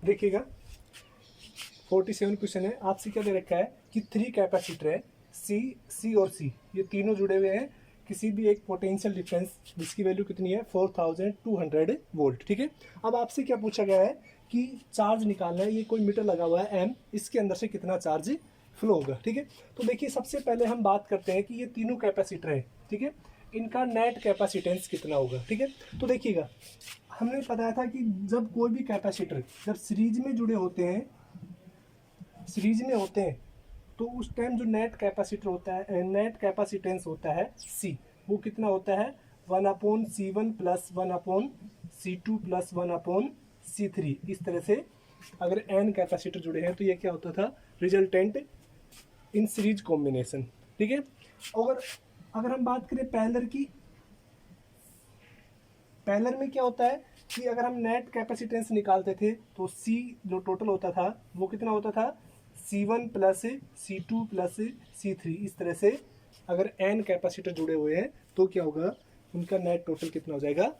देखिएगा 47 क्वेश्चन है। आपसे क्या दे रखा है कि 3 कैपेसिटर है सी और सी, ये तीनों जुड़े हुए हैं किसी भी एक पोटेंशियल डिफरेंस जिसकी वैल्यू कितनी है 4200 वोल्ट। ठीक है, अब आपसे क्या पूछा गया है कि चार्ज निकालना है। ये कोई मीटर लगा हुआ है एम, इसके अंदर से कितना चार्ज फ्लो होगा। ठीक है, तो देखिए सबसे पहले हम बात करते हैं कि ये तीनों कैपेसिटर है, ठीक है, इनका नेट कैपेसिटेंस कितना होगा। ठीक है, तो देखिएगा हमने बताया था कि जब कोई भी कैपेसिटर जब सीरीज में जुड़े होते हैं, सीरीज में होते हैं, तो उस टाइम जो नेट कैपेसिटर होता है, नेट कैपेसिटेंस होता है सी, वो कितना होता है 1/C1 plus 1/C2 plus 1/C3। इस तरह से अगर n कैपेसिटर जुड़े हैं तो ये क्या होता था रिजल्टेंट इन सीरीज कॉम्बिनेशन। ठीक है, और अगर हम बात करें पैरेलल की, पैरेलल में क्या होता है कि अगर हम नेट कैपेसिटेंस निकालते थे तो C जो टोटल होता था वो कितना होता था C1 plus C2 plus C3। इस तरह से अगर n कैपेसिटर जुड़े हुए हैं तो क्या होगा, उनका नेट टोटल कितना हो जाएगा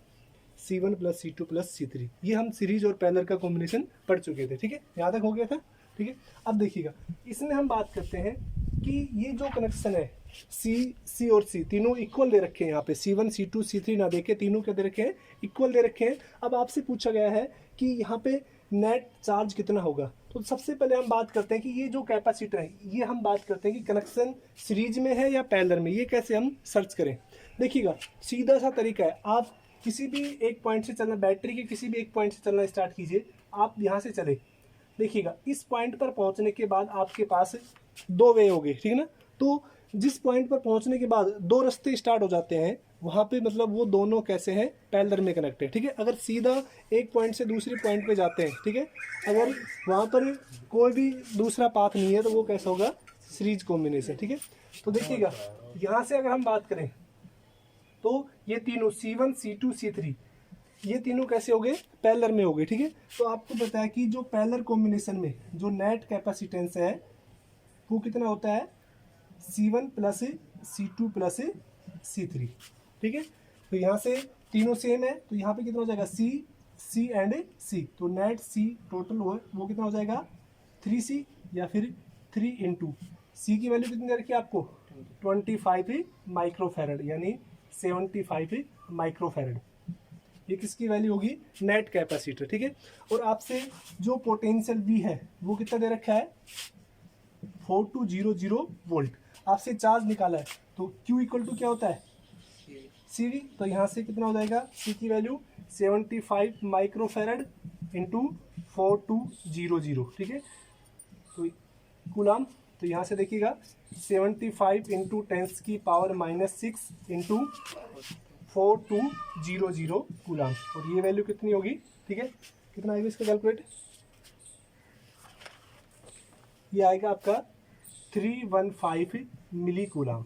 C1 plus C2 plus C3। ये हम सीरीज और पैरेलल का कॉम्बिनेशन पढ़ चुके थे। ठीक है, यहाँ तक हो गया था। ठीक है, अब देखिएगा इसमें हम बात करते हैं कि ये जो कनेक्शन है सी और सी तीनों इक्वल दे रखे हैं। यहाँ पे C1 C2 C3 ना देखे, तीनों क्या दे रखे हैं इक्वल दे रखे हैं। अब आपसे पूछा गया है कि यहाँ पे नेट चार्ज कितना होगा। तो सबसे पहले हम बात करते हैं कि ये जो कैपेसिटर है, ये हम बात करते हैं कि कनेक्शन सीरीज में है या पैरेलल में, ये कैसे हम सर्च करें। देखिएगा सीधा सा तरीका है, आप किसी भी एक पॉइंट से चलना, बैटरी के किसी भी एक पॉइंट से चलना स्टार्ट कीजिए। आप यहाँ से चले, देखिएगा इस पॉइंट पर पहुंचने के बाद आपके पास 2 वे हो गए, ठीक है ना। तो जिस पॉइंट पर पहुंचने के बाद 2 रास्ते स्टार्ट हो जाते हैं, वहां पे मतलब वो दोनों कैसे हैं पैरेलल में कनेक्टेड। ठीक है, अगर सीधा एक पॉइंट से दूसरे पॉइंट पे जाते हैं, ठीक है, अगर वहां पर कोई भी दूसरा पाथ नहीं है तो वो कैसा होगा सीरीज कॉम्बिनेशन। ठीक है, तो देखिएगा यहाँ से अगर हम बात करें तो ये तीनों C1 C2 C3 ये तीनों कैसे हो गए पैरेलल में हो गए। ठीक है, तो आपको बताया कि जो पैरेलल कॉम्बिनेशन में जो नेट कैपेसिटेंस है वो कितना होता है C1 plus C2 plus C3। ठीक है, तो यहाँ से तीनों सेम है तो यहाँ पे कितना हो जाएगा C एंड C, तो नेट C टोटल वो कितना हो जाएगा 3C या फिर 3 इंटू C की वैल्यू कितनी दे रखी है आपको 25 माइक्रोफैरड यानी 75 माइक्रोफैरड। ये किसकी वैल्यू होगी नेट कैपेसिटर। ठीक है, और आपसे जो पोटेंशियल V है वो कितना दे रखा है 4200 वोल्ट। आपसे चार्ज निकाला है तो Q इक्वल टू क्या होता है CV, तो यहाँ से कितना हो जाएगा C की वैल्यू 75 माइक्रोफैरड इंटू 4200। ठीक है, तो कूलाम, तो यहाँ से देखिएगा 75 इंटू 10⁻⁻6 इंटू 4200 कूलाम, और ये वैल्यू कितनी होगी। ठीक है, कितना आएगा इसका कैलकुलेट, ये आएगा आपका 315 मिली कूलाम।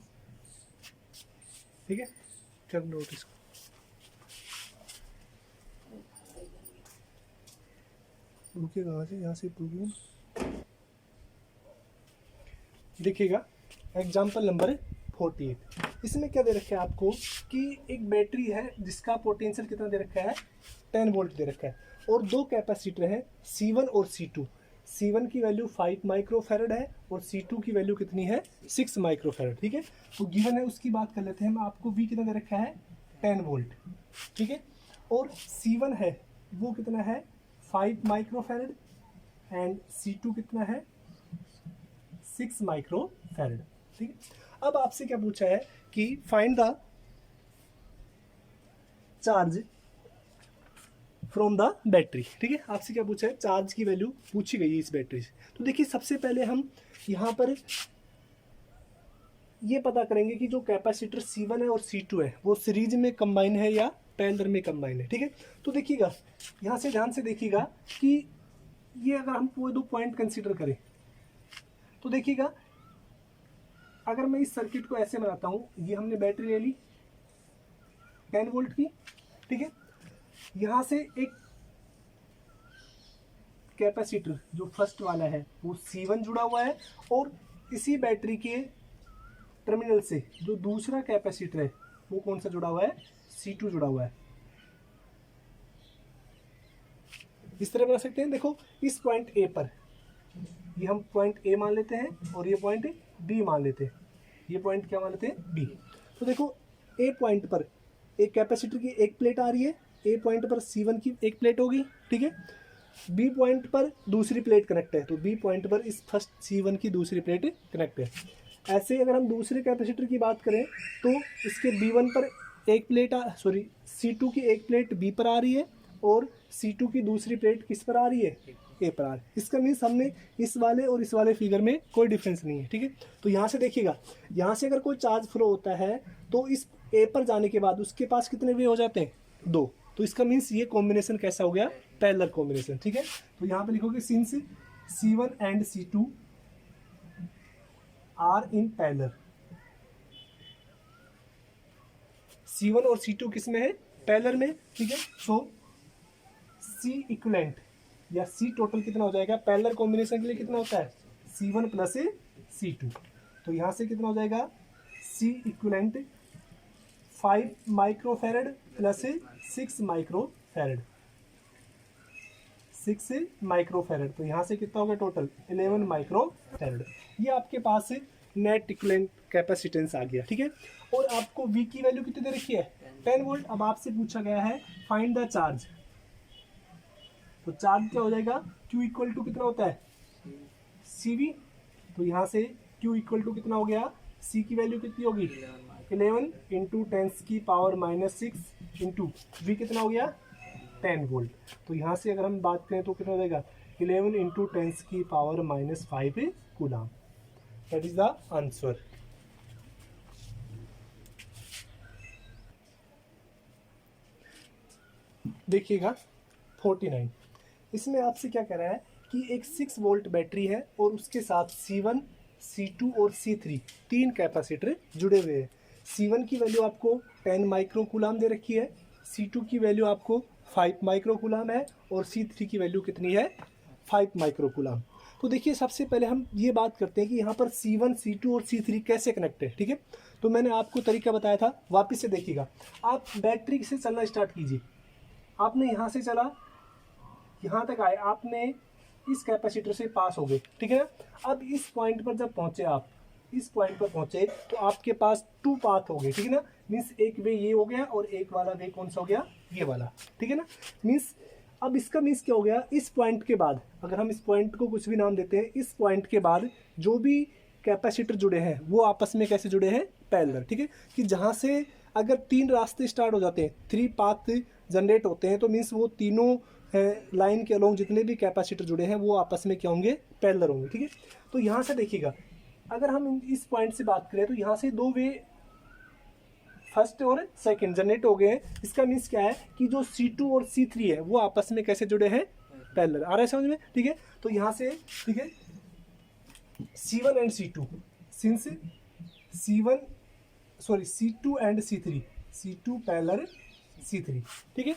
ठीक है, चल नोट इसको, रुकिए कहाँ से, यहाँ से रुकिए। देखिएगा एग्जाम्पल नंबर 48, इसमें क्या दे रखा है आपको कि एक बैटरी है जिसका पोटेंशियल कितना दे रखा है 10 वोल्ट दे रखा है, और 2 कैपेसिटर हैं C1 और C2। C1 की वैल्यू 5 माइक्रोफैरड है और C2 की वैल्यू कितनी है 6 माइक्रोफैरड। ठीक है, तो गिवन है उसकी बात कर लेते हैं। हम आपको V कितना दे रखा है 10 वोल्ट। ठीक है, और C1 है वो कितना है 5 माइक्रोफैरड एंड C2 कितना है 6 माइक्रोफैरड। ठीक है, अब आपसे क्या पूछा है कि find the charge from the battery. ठीक है, आपसे क्या पूछा है चार्ज की वैल्यू पूछी गई है इस बैटरी से। तो देखिए सबसे पहले हम यहाँ पर ये पता करेंगे कि जो कैपेसिटर C1 है और C2 है वो सीरीज में कंबाइन है या पैरेलल में कंबाइन है। ठीक है, तो देखिएगा यहाँ से ध्यान से देखिएगा कि ये अगर हम कोई 2 पॉइंट कंसीडर करें तो देखिएगा अगर मैं इस सर्किट को ऐसे बनाता हूँ, ये हमने बैटरी ले ली 10 वोल्ट की। ठीक है, यहाँ से एक कैपेसिटर जो फर्स्ट वाला है वो C1 जुड़ा हुआ है, और इसी बैटरी के टर्मिनल से जो दूसरा कैपेसिटर है वो कौन सा जुड़ा हुआ है C2 जुड़ा हुआ है। इस तरह बना सकते हैं। देखो इस पॉइंट ए पर, ये हम पॉइंट ए मान लेते हैं और ये पॉइंट बी मान लेते हैं, ये पॉइंट क्या मान लेते हैं, बी। तो देखो ए पॉइंट पर एक कैपेसिटर की एक प्लेट आ रही है, ए पॉइंट पर C1 की एक प्लेट होगी, ठीक है। बी पॉइंट पर दूसरी प्लेट कनेक्ट है, तो बी पॉइंट पर इस फर्स्ट C1 की दूसरी प्लेट कनेक्ट है। ऐसे अगर हम दूसरे कैपेसिटर की बात करें तो इसके B1 पर एक प्लेट C2 की एक प्लेट बी पर आ रही है और C2 की दूसरी प्लेट किस पर आ रही है, ए पर आ रही है। इसका मीन्स हमने इस वाले और इस वाले फिगर में कोई डिफरेंस नहीं है, ठीक है। तो यहाँ से देखिएगा, यहाँ से अगर कोई चार्ज फ्लो होता है तो इस ए पर जाने के बाद उसके पास कितने वे हो जाते हैं, 2। तो इसका मीन्स ये कॉम्बिनेशन कैसा हो गया, पैरेलल कॉम्बिनेशन, ठीक है। तो यहाँ पे लिखोगे since C1 and C2 are in parallel, C1 और C2 किस में है, पैरेलल में, ठीक है। सो C इक्विवेलेंट या C टोटल कितना हो जाएगा, पैरेलल कॉम्बिनेशन के लिए कितना होता है, C1 प्लस C2। तो यहाँ से कितना हो जाएगा, C equivalent 5 microfarad plus 6 microfarad, 6 microfarad. तो यहाँ से कितना हो गया टोटल, 11 माइक्रोफैरड। ये आपके पास नेट इक्विवेलेंट कैपेसिटेंस आ गया, ठीक है। और आपको V की वैल्यू कितनी दे रखी है, 10 वोल्ट। अब आपसे पूछा गया है फाइंड द चार्ज, तो चार्ज क्या हो जाएगा, Q इक्वल टू कितना होता है, CV। तो यहाँ से Q इक्वल टू कितना हो गया, C की वैल्यू कितनी होगी, 11 इंटू 10 की पावर -6 इंटू V कितना हो गया, 10 वोल्ट। तो यहाँ से अगर हम बात करें तो कितना हो जाएगा, 11 इंटू 10 की power -5 coulomb. That is the answer. देखिएगा 49, इसमें आपसे क्या कह रहा है कि एक 6 वोल्ट बैटरी है और उसके साथ C1, C2 और C3 तीन कैपेसिटर जुड़े हुए हैं। C1 की वैल्यू आपको 10 माइक्रो कूलम दे रखी है, C2 की वैल्यू आपको 5 माइक्रो कूलम है और C3 की वैल्यू कितनी है, 5 माइक्रो कूलम। तो देखिए सबसे पहले हम ये बात करते हैं कि यहाँ पर C1, C2 और C3 कैसे कनेक्ट है, ठीक है। तो मैंने आपको तरीका बताया था, वापस से देखिएगा। आप बैटरी से चलना स्टार्ट कीजिए, आपने यहाँ से चला, यहाँ तक आए, आपने इस कैपेसिटर से पास हो गए, ठीक है ना। अब इस पॉइंट पर जब पहुँचे, आप इस पॉइंट पर पहुँचे तो आपके पास 2 पाथ हो गए, ठीक है ना। मीन्स एक वे ये हो गया और एक वाला वे कौन सा हो गया, ये वाला, ठीक है ना। मीन्स अब इसका मीन्स क्या हो गया, इस पॉइंट के बाद, अगर हम इस पॉइंट को कुछ भी नाम देते हैं, इस पॉइंट के बाद जो भी कैपेसिटर जुड़े हैं वो आपस में कैसे जुड़े हैं, पैरेलल, ठीक है। कि जहाँ से अगर 3 रास्ते स्टार्ट हो जाते हैं, 3 पाथ जनरेट होते हैं, तो मीन्स वो तीनों लाइन के अलोंग जितने भी कैपेसिटर जुड़े हैं वो आपस में क्या होंगे, पैरेलल होंगे, ठीक है। तो यहाँ से देखिएगा, अगर हम इस पॉइंट से बात करें तो यहाँ से 2 वे फर्स्ट और सेकंड जनरेट हो गए हैं। इसका मीन्स क्या है कि जो C2 और C3 है वो आपस में कैसे जुड़े हैं, पैरेलल। आ रहा है समझ में, ठीक है। तो यहाँ से, ठीक है, C1 and C2, since C2 and C3, C2 parallel C3, ठीक है।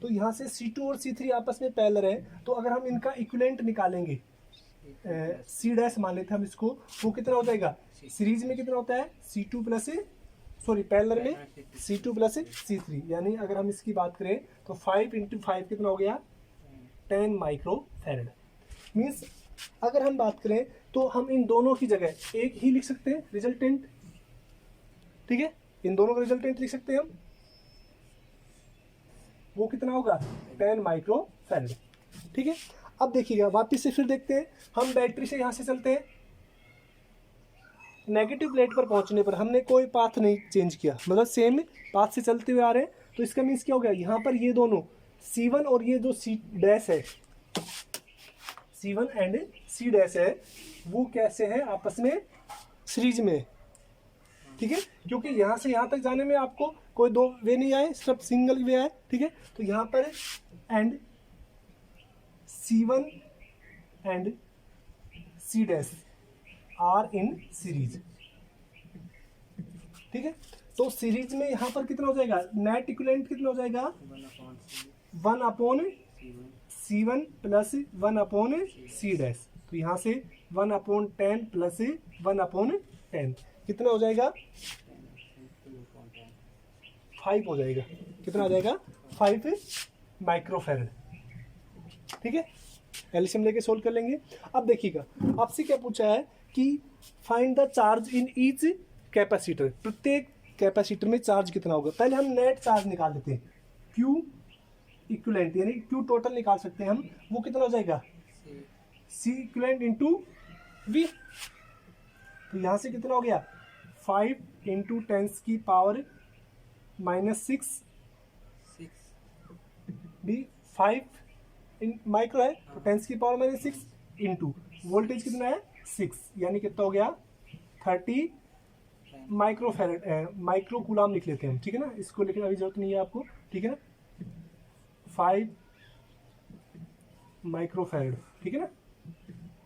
तो यहाँ से C2 और C3 आपस में पैरेलल है, तो अगर हम इनका इक्विवेलेंट निकालेंगे, C डैश मान लेते हैं हम इसको, वो कितना हो जाएगा, सीरीज में कितना होता है, पैरेलल में C2 प्लस C3, यानी अगर हम इसकी बात करें तो 5 इंटू 5 कितना हो गया, 10 माइक्रो फैरड। मीन्स अगर हम बात करें तो हम इन दोनों की जगह एक ही लिख सकते हैं रिजल्टेंट, ठीक है, इन दोनों का रिजल्टेंट लिख सकते हैं हम, वो कितना होगा, 10 माइक्रो फैरड, ठीक है। अब देखिएगा वापिस से फिर देखते हैं, हम बैटरी से यहाँ से चलते हैं, नेगेटिव प्लेट पर पहुंचने पर हमने कोई पाथ नहीं चेंज किया, मतलब सेम पाथ से चलते हुए आ रहे हैं। तो इसका मीन्स क्या हो गया, यहाँ पर ये दोनों C1 और ये जो C डैश है, C1 एंड C डैश है, वो कैसे है, आपस में सीरीज में, ठीक है। क्योंकि यहाँ से यहाँ तक जाने में आपको कोई 2 वे नहीं आए, सिर्फ सिंगल वे आए, ठीक है। तो यहाँ पर and C1 and C dash are in series, ठीक है। तो सीरीज में यहाँ पर कितना हो जाएगा, नेट इक्विवेलेंट कितना हो जाएगा, 1/C1 प्लस 1/C डैश। तो यहाँ से 1/10 प्लस 1/10 कितना हो जाएगा, 5 हो जाएगा, कितना हो जाएगा, 5 माइक्रोफैरड, ठीक है, एलसीएम लेके सोल्व कर लेंगे। अब देखिएगा आपसे क्या पूछा है कि find the charge in each capacitor, प्रत्येक कैपेसिटर में चार्ज कितना होगा। पहले हम नेट चार्ज निकाल लेते हैं, क्यू इक्विवेलेंट यानी क्यू टोटल निकाल सकते हैं हम, वो कितना हो जाएगा सी इक्विवेलेंट इंटू वी। तो यहाँ से कितना हो गया 5 इंटू 10 की पावर -6 भी 5 इन माइक्रो है तो 10 की पावर -6 इंटू वोल्टेज कितना है 6 यानी कितना हो गया 30 माइक्रो फैरेड माइक्रो कूलाम लिख लेते हैं, ठीक है ना, इसको लिखने की जरूरत नहीं है आपको, ठीक है ना, 5 माइक्रो फैरेड, ठीक है ना,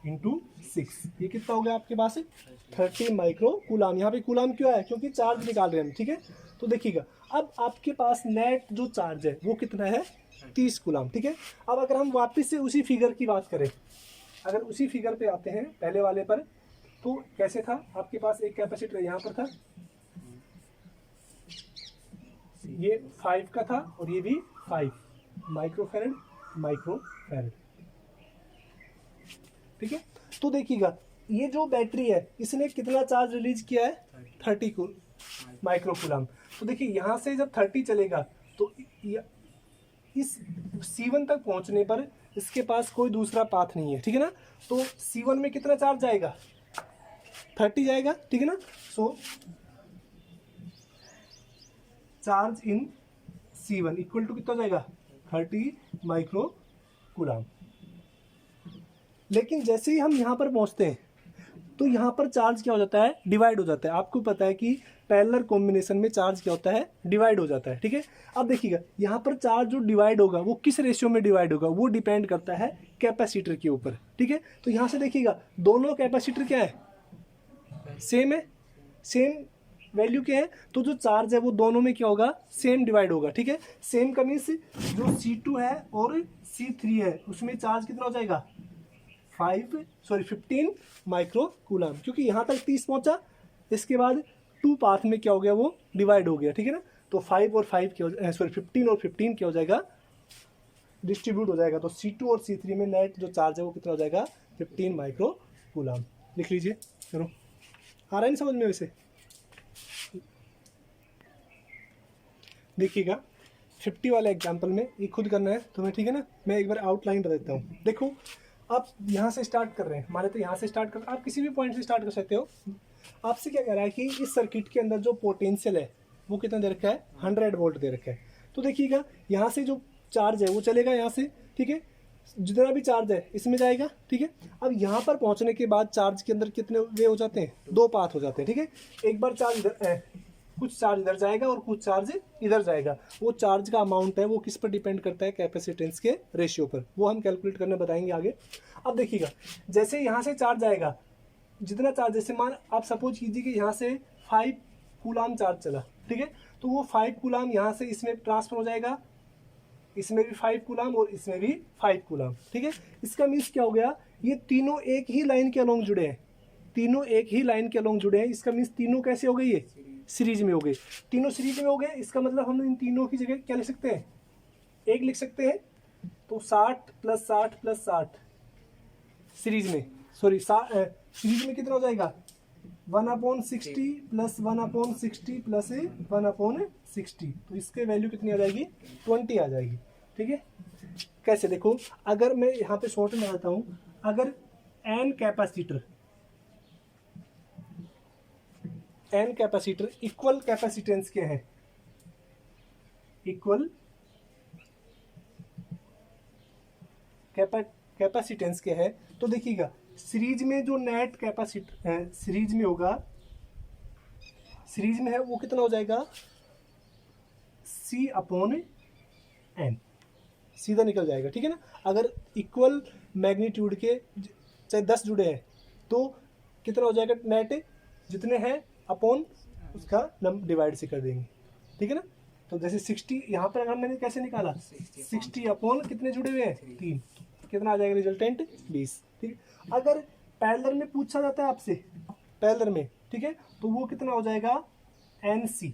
इंटू 6, ये कितना हो गया आपके पास 30 माइक्रो कूलाम। यहाँ पे कूलाम क्यों है, क्योंकि चार्ज निकाल रहे हैं हम, ठीक है। तो देखिएगा अब आपके पास नेट जो चार्ज है वो कितना है 30 कूलाम, ठीक है। अब अगर हम वापस से उसी फिगर की बात करें, अगर उसी फिगर पे आते हैं पहले वाले पर, तो कैसे था, आपके पास एक कैपेसिटर यहाँ पर था, ये 5 का था और ये भी 5 माइक्रो फैरेड, ठीक है। तो देखिएगा ये जो बैटरी है इसने कितना चार्ज रिलीज किया है 30 को माइक्रो कूलाम। तो देखिए यहाँ से जब 30 चलेगा तो इस C1 तक पहुंचने पर इसके पास कोई दूसरा पाथ नहीं है, ठीक है ना। तो C1 में कितना चार्ज जाएगा 30 जाएगा, ठीक है ना। So charge in C1 equal to कितना जाएगा 30 माइक्रो कूलाम। लेकिन जैसे ही हम यहाँ पर पहुंचते हैं तो यहाँ पर चार्ज क्या हो जाता है डिवाइड हो जाता है। आपको पता है कि पैरेलल कॉम्बिनेशन में चार्ज क्या होता है डिवाइड हो जाता है, ठीक है। अब देखिएगा यहाँ पर चार्ज जो डिवाइड होगा वो किस रेशियो में डिवाइड होगा, वो डिपेंड करता है कैपेसिटर के ऊपर, ठीक है। तो यहाँ से देखिएगा दोनों कैपेसिटर क्या है सेम है, सेम वैल्यू क्या है, तो जो चार्ज है वो दोनों में क्या होगा सेम डिवाइड होगा, ठीक है। सेम का मीन्स जो C2 है और C3 है उसमें चार्ज कितना हो जाएगा 15 माइक्रो कूलाम, क्योंकि यहाँ तक 30 पहुंचा, इसके बाद 2 पाथ में क्या हो गया वो डिवाइड हो गया, ठीक है ना। तो 5 और 5 क्या 15 और 15 क्या हो जाएगा डिस्ट्रीब्यूट हो जाएगा। तो C2 और C3 में नेट जो चार्ज है वो कितना हो जाएगा 15 माइक्रो कूलाम। लिख लीजिए, चलो आ रहा है नहीं समझ में। वैसे देखिएगा 50 वाले एग्जाम्पल में ये खुद करना है तुम्हें, ठीक है ना। मैं एक बार आउटलाइन बता देता हूँ। देखो आप यहाँ से स्टार्ट कर रहे हैं, माने तो यहाँ से स्टार्ट कर, आप किसी भी पॉइंट से स्टार्ट कर सकते हो। आपसे क्या कह रहा है कि इस सर्किट के अंदर जो पोटेंशियल है वो कितना दे रखा है 100 वोल्ट दे रखा है। तो देखिएगा यहाँ से जो चार्ज है वो चलेगा यहाँ से, ठीक है, जितना भी चार्ज है इसमें जाएगा, ठीक है। अब यहाँ पर पहुँचने के बाद चार्ज के अंदर कितने वे हो जाते हैं 2 पाथ हो जाते हैं, ठीक है। एक बार चार्ज इधर कुछ चार्ज इधर जाएगा और कुछ चार्ज इधर जाएगा। वो चार्ज का अमाउंट है वो किस पर डिपेंड करता है कैपेसिटेंस के रेशियो पर, वो हम कैलकुलेट करने बताएंगे आगे। अब देखिएगा जैसे यहाँ से चार्ज आएगा, जितना चार्ज, जैसे मान आप सपोज कीजिए कि यहाँ से 5 कूलाम चार्ज चला, ठीक है, तो वो 5 कूलाम यहाँ से इसमें ट्रांसफर हो जाएगा, इसमें भी 5 कूलाम और इसमें भी 5 कूलाम, ठीक है। इसका मीन्स क्या हो गया, ये तीनों एक ही लाइन के अलोंग जुड़े हैं, तीनों एक ही लाइन के अलोंग जुड़े हैं। इसका मीन्स तीनों कैसे हो गए, ये सीरीज में हो गए, तीनों सीरीज में हो गए। इसका मतलब हम इन तीनों की जगह क्या लिख सकते हैं, एक लिख सकते हैं। तो 60 + 60 + 60 सीरीज में, सॉरी सीरीज में कितना हो जाएगा 1/60 + 1/60 + 1/60। तो इसके वैल्यू कितनी आ जाएगी 20 आ जाएगी, ठीक है। कैसे देखो, अगर मैं यहाँ पे शॉर्ट में आता हूँ, अगर n कैपेसिटर इक्वल कैपेसिटेंस के हैं, इक्वल कैपेसिटेंस के हैं, तो देखिएगा सीरीज में जो नेट कैपेसिटर सीरीज में होगा, सीरीज में है वो कितना हो जाएगा C/n, सीधा निकल जाएगा, ठीक है ना। अगर इक्वल मैग्नीट्यूड के चाहे 10 जुड़े हैं तो कितना हो जाएगा नेट, जितने हैं अपॉन उसका डिवाइड से कर देंगे, ठीक है ना। तो जैसे 60 यहाँ पर अगर मैंने कैसे निकाला 60 अपॉन कितने जुड़े हुए हैं 3, कितना आ जाएगा रिजल्टेंट 20, ठीक है। अगर पैरेलल में पूछा जाता है आपसे पैरेलल में, ठीक है, तो वो कितना हो जाएगा NC,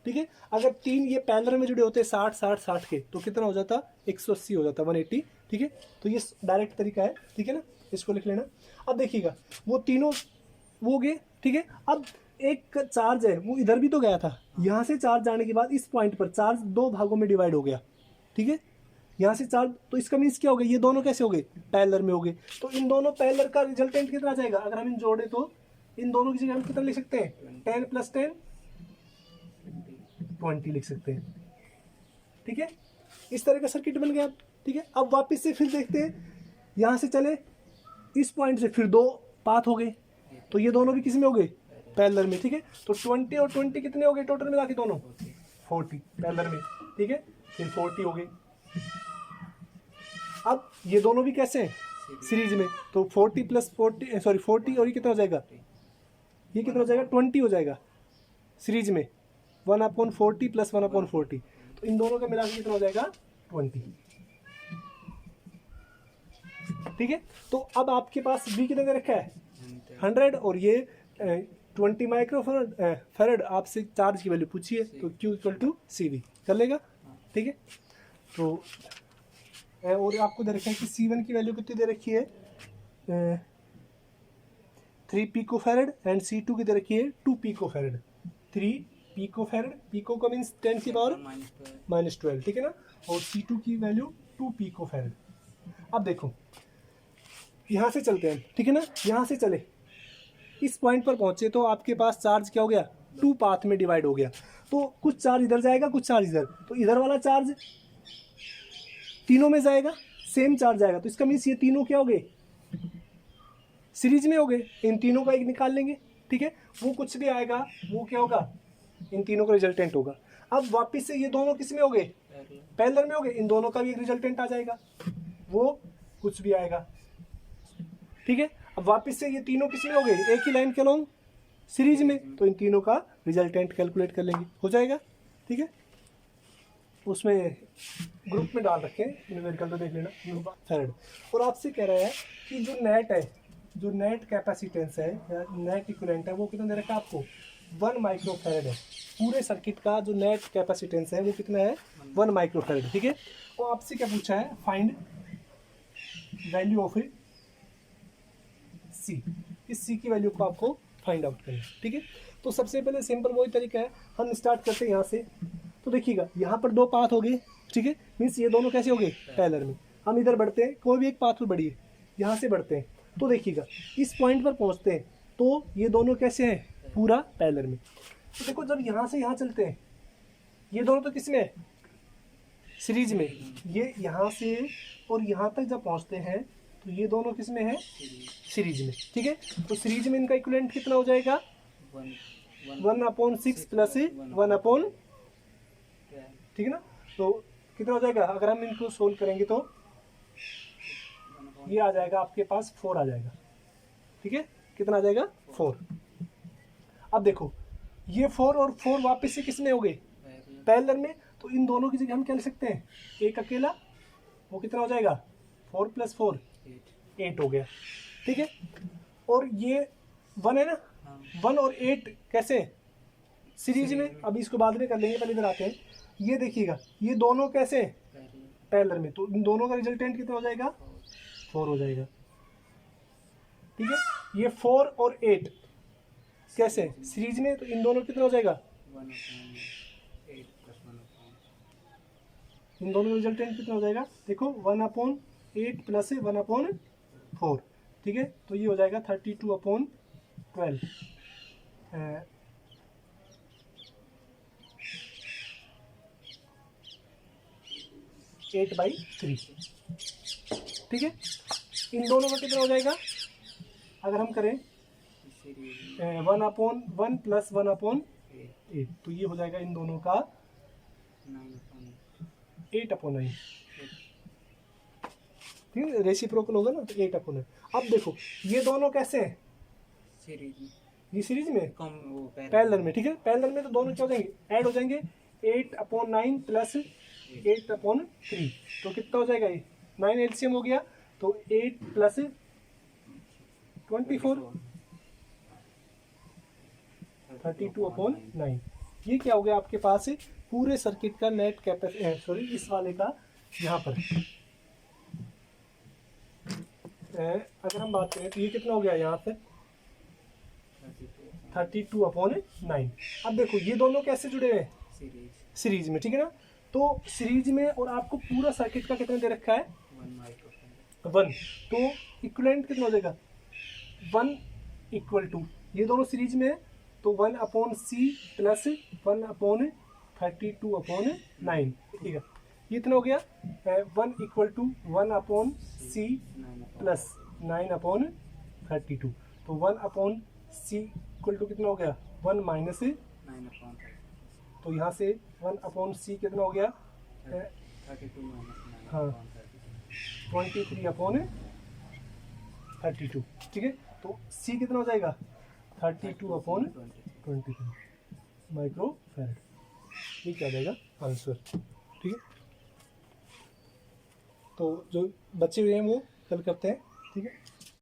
ठीक है। अगर 3 ये पैरेलल में जुड़े होते 60 60 60 के, तो कितना हो जाता 180 हो जाता 180 ठीक है, तो ये डायरेक्ट तरीका है, ठीक है ना, इसको लिख लेना। अब देखिएगा वो तीनों वो हो गए, ठीक है। अब एक चार्ज है वो इधर भी तो गया था, यहाँ से चार्ज जाने के बाद इस पॉइंट पर चार्ज दो भागों में डिवाइड हो गया, ठीक है, यहाँ से चार्ज, तो इसका मीन्स क्या हो गया, ये दोनों कैसे हो गए, पैरेलल में हो गए। तो इन दोनों पैरेलल का रिजल्टेंट कितना आ जाएगा, अगर हम इन जोड़े तो इन दोनों की जगह हम कितना लिख सकते हैं, 10 + 10 20 लिख सकते हैं, ठीक है। इस तरह का सर्किट बन गया, ठीक है। अब वापस से फिर देखते हैं, यहाँ से चले इस पॉइंट से फिर दो पाथ हो गए, तो ये दोनों भी किस में हो गए, पैरेलल में, ठीक है। तो 20 और 20 कितने हो गए टोटल मिला के दोनों, 40 पैरेलल में, ठीक है, फिर 40 हो गए। अब ये दोनों भी कैसे हैं, सीरीज में, तो 40 + 40 सॉरी 40 और ये कितना हो जाएगा, ये कितना हो जाएगा, 20 हो जाएगा सीरीज में, 1/40 + 1/40, तो इन दोनों का मिला के कितना हो जाएगा, 20, ठीक है। तो अब आपके पास बी कितने दे रखा है, 100, और ये 20 माइक्रोफैरड आपसे चार्ज की वैल्यू पूछिए, तो Q = CV कर लेगा, ठीक है। तो और आपको दे रखा है कि C1 की वैल्यू कितनी दे रखी है, 3 पिकोफैरड, एंड C2 की दे रखी है 2 पिकोफैरड, 3 पिकोफैरड, पिको का मीन्स 10 की पावर -12, ठीक है ना, और C2 की वैल्यू 2 पिकोफैरड। अब देखो यहाँ से चलते हैं, ठीक है ना, यहाँ से चले इस पॉइंट पर पहुंचे तो आपके पास चार्ज क्या हो गया, 2 पाथ में डिवाइड हो गया, तो कुछ चार्ज इधर जाएगा, कुछ चार्ज इधर, तो इधर वाला चार्ज तीनों में जाएगा, सेम चार्ज जाएगा, तो इसका मीन्स ये तीनों क्या हो गए, सीरीज में हो गए, इन तीनों का एक निकाल लेंगे, ठीक है, वो कुछ भी आएगा वो क्या होगा, इन तीनों का रिजल्टेंट होगा। अब वापिस से ये दोनों किस में हो गए, पैरेलल में हो गए, इन दोनों का भी एक रिजल्टेंट आ जाएगा, वो कुछ भी आएगा, ठीक है। अब वापस से ये तीनों किस में हो गए, एक ही लाइन के लॉन्ग सीरीज में, तो इन तीनों का रिजल्टेंट कैलकुलेट कर लेंगे, हो जाएगा, ठीक है। उसमें ग्रुप में डाल रखे हैं, न्यूमेरिकल तो देख लेना थर्ड। और आपसे कह रहा है कि जो नेट है, जो नेट कैपेसिटेंस है या नेट इक्विवेलेंट है, वो कितना दे रखा है आपको, 1 माइक्रोफैरड है। पूरे सर्किट का जो नेट कैपेसिटेंस है वो कितना है, 1 माइक्रोफैरड, ठीक है। और आपसे क्या पूछा है, फाइंड वैल्यू ऑफ सी, इस सी की वैल्यू को आपको फाइंड आउट करना है, ठीक है। तो सबसे पहले सिंपल वही तरीका है, हम स्टार्ट करते हैं यहाँ से। तो देखिएगा यहाँ पर 2 पाथ हो गए, ठीक है, मीन्स ये दोनों कैसे हो गए, पैरेलल में। हम इधर बढ़ते हैं, कोई भी एक पाथ पर बढ़िए, यहाँ से बढ़ते हैं, तो देखिएगा इस पॉइंट पर पहुँचते हैं, तो ये दोनों कैसे हैं, पूरा पैरेलल में। तो देखो जब यहाँ से यहाँ चलते हैं, ये दोनों तो किस में है, सीरीज में, ये यहाँ से और यहाँ तक जब पहुँचते हैं तो ये दोनों किस में है, सीरीज में, ठीक है। तो सीरीज में इनका इक्विवेलेंट कितना हो जाएगा, 1/6 + 1/, ठीक है ना। तो कितना हो जाएगा, अगर हम इनको सोल्व करेंगे तो ये आ जाएगा आपके पास 4 आ जाएगा, ठीक है, कितना आ जाएगा, 4। अब देखो ये 4 और 4 वापस से किस में हो गए, पैरेलल में, तो इन दोनों की जगह हम क्या लिख सकते हैं, एक अकेला, वो कितना हो जाएगा, 4 + 4 8 हो गया, ठीक है। और ये 1 है ना, 1 और 8 कैसे सीरीज में, अभी इसको बाद में कर लेंगे, पहले इधर आते हैं। ये देखिएगा ये दोनों कैसे पैरेलल में, तो इन दोनों का रिजल्टेंट कितना हो जाएगा, 4 हो जाएगा, ठीक है। ये 4 और 8 कैसे सीरीज में, तो इन दोनों कितना हो जाएगा, इन दोनों का रिजल्टेंट कितना हो जाएगा, देखो 1/8 + 1/4, ठीक है। तो ये हो जाएगा 32/12, 8/3, ठीक है। इन दोनों का कितना हो जाएगा, अगर हम करें 1/1 + 1/8, तो ये हो जाएगा इन दोनों का 8/9, ठीक है, रेसिप्रोकल होगा ना, तो 8/9। अब देखो ये दोनों कैसे हैं, ये सीरीज में, पैरेलल में, ठीक है। पैरेलल में तो दोनों क्या हो जाएंगे, ऐड हो जाएंगे, 8/9 + 8/3, तो कितना हो जाएगा, ये 9 एलसीएम हो गया, तो 8 + 24 32/9। ये क्या हो गया आपके पास पूरे सर्किट का नेट कैपेसिटी, सॉरी इस वाले का यहाँ पर अगर हम बात करें तो ये कितना हो गया यहाँ से 32/9। अब देखो ये दोनों कैसे जुड़े हुए हैं, सीरीज में, ठीक है ना। तो सीरीज में और आपको पूरा सर्किट का कितना दे रखा है 1, तो इक्विवेलेंट कितना हो जाएगा 1 इक्वल टू, ये दोनों सीरीज में है तो 1/C प्लस 1/32/9, ठीक है। ये इतना हो गया 1 इक्वल टू 1/C प्लस 9/32, तो 1/C इक्वल टू कितना हो गया 1 माइनस, तो यहाँ से 1/C कितना हो गया हाँ 23/32, ठीक है। तो C कितना हो जाएगा 32/23 माइक्रोफैरड, ये क्या जाएगा आंसर, ठीक है। तो जो बचे हुए हैं वो कल करते हैं, ठीक है।